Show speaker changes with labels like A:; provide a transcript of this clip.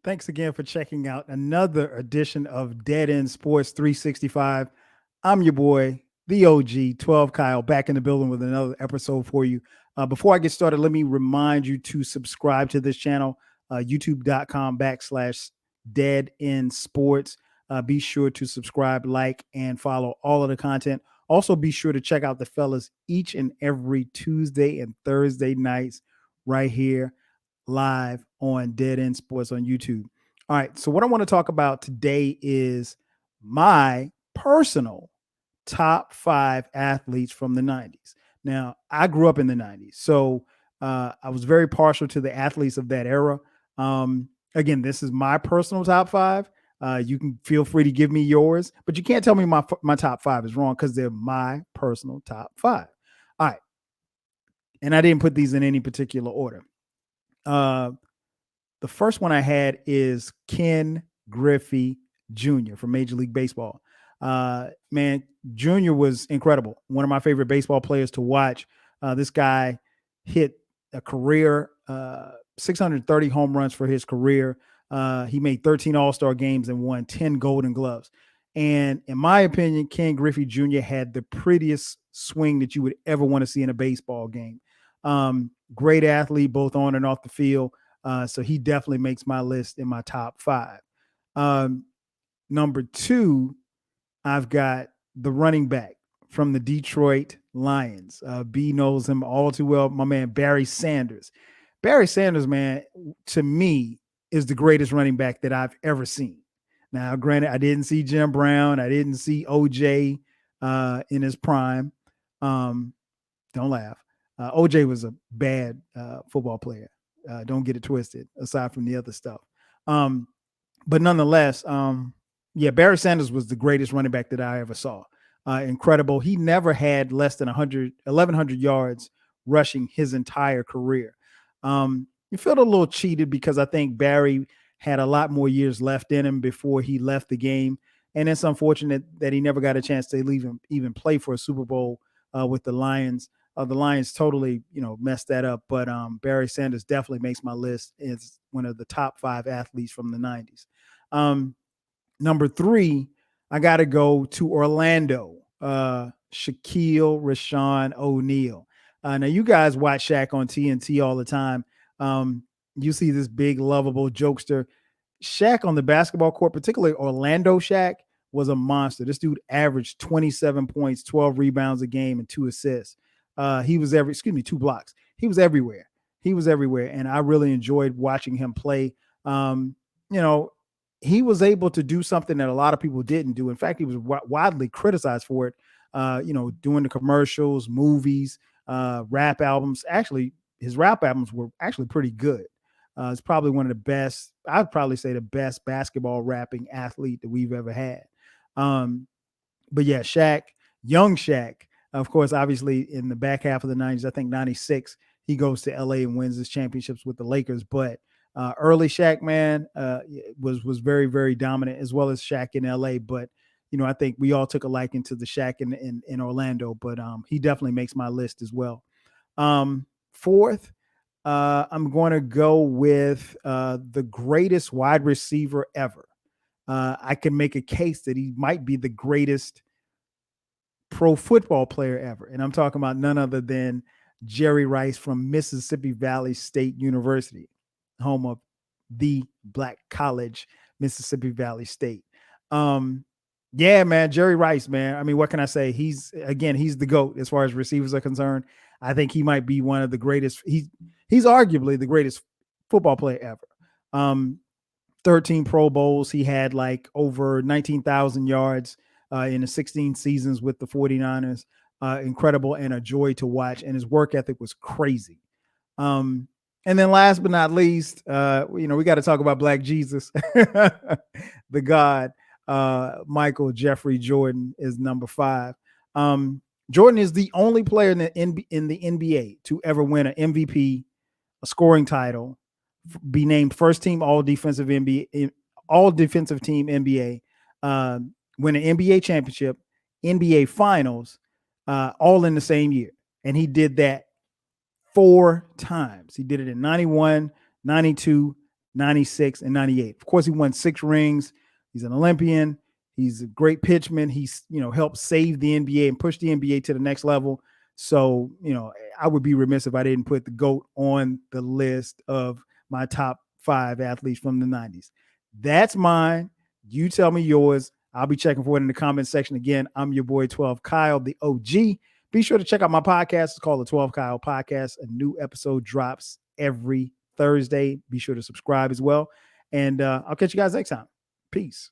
A: Thanks again for checking out another edition of Dead End Sports 365. I'm your boy, the OG, 12 Kyle, back in the building with another episode for you. Before I get started, let me remind you to subscribe to this channel, youtube.com/, Dead End Sports. Be sure to subscribe, like, and follow all of the content. Also, be sure to check out the fellas each and every Tuesday and Thursday nights right here live on Dead End Sports on YouTube. All right. So, what I want to talk about today is my personal top five athletes from the 90s. Now, I grew up in the 90s. So, I was very partial to the athletes of that era. Again, this is my personal top five. You can feel free to give me yours, but you can't tell me my top five is wrong because they're my personal top five. All right. And I didn't put these in any particular order. Uh, the first one I had is Ken Griffey Jr. from Major League Baseball. Man, Jr. was incredible. One of my favorite baseball players to watch. This guy hit a career 630 home runs for his career. He made 13 All-Star games and won 10 Golden Gloves. And in my opinion, Ken Griffey Jr. had the prettiest swing that you would ever want to see in a baseball game. Great athlete, both on and off the field. So he definitely makes my list in my top five. Number two, I've got the running back from the Detroit Lions. B knows him all too well. My man, Barry Sanders. Barry Sanders, man, to me, is the greatest running back that I've ever seen. Now, granted, I didn't see Jim Brown. I didn't see OJ in his prime. Don't laugh. OJ was a bad football player. Don't get it twisted, aside from the other stuff. But nonetheless, yeah, Barry Sanders was the greatest running back that I ever saw. Incredible. He never had less than 1,100 yards rushing his entire career. You felt a little cheated because I think Barry had a lot more years left in him before he left the game. And it's unfortunate that he never got a chance to even play for a Super Bowl with the Lions. The Lions totally, messed that up. But Barry Sanders definitely makes my list as one of the top five athletes from the 90s. Number three, I got to go to Orlando. Shaquille Rashawn O'Neal. Now, you guys watch Shaq on TNT all the time. You see this big, lovable jokester. Shaq on the basketball court, particularly Orlando Shaq, was a monster. This dude averaged 27 points, 12 rebounds a game, and 2 assists. He was 2 blocks. He was everywhere. And I really enjoyed watching him play. He was able to do something that a lot of people didn't do. In fact, he was widely criticized for it. Doing the commercials, movies, rap albums. Actually, his rap albums were actually pretty good. It's probably one of the best. I'd probably say the best basketball rapping athlete that we've ever had. But yeah, Shaq, young Shaq, of course, obviously in the back half of the 90s, I think 96, he goes to LA and wins his championships with the Lakers. But early Shaq, man, was very, very dominant, as well as Shaq in LA. But, I think we all took a liking to the Shaq in Orlando, but he definitely makes my list as well. Fourth, I'm going to go with the greatest wide receiver ever. I can make a case that he might be the greatest pro football player ever. And I'm talking about none other than Jerry Rice from Mississippi Valley State University, home of the Black College, Mississippi Valley State. Yeah, man, Jerry Rice, man. I mean, what can I say? He's the GOAT as far as receivers are concerned. I think he might be one of the greatest. He's arguably the greatest football player ever. 13 Pro Bowls. He had like over 19,000 yards in the 16 seasons with the 49ers. Incredible and a joy to watch. And his work ethic was crazy. And then last but not least, we got to talk about Black Jesus, the God. Michael Jeffrey Jordan is number 5. Jordan is the only player in the NBA to ever win an MVP, a scoring title, be named first team all defensive team NBA, win an NBA championship, NBA finals, all in the same year. And he did that 4 times. He did it in 91, 92, 96, and 98. Of course, he won 6 rings. He's an Olympian. He's a great pitchman. He's, helped save the NBA and push the NBA to the next level. So, I would be remiss if I didn't put the GOAT on the list of my top 5 athletes from the 90s. That's mine. You tell me yours. I'll be checking for it in the comment section. Again, I'm your boy 12 Kyle, the OG. Be sure to check out my podcast. It's called the 12 Kyle Podcast. A new episode drops every Thursday. Be sure to subscribe as well. And I'll catch you guys next time. Peace.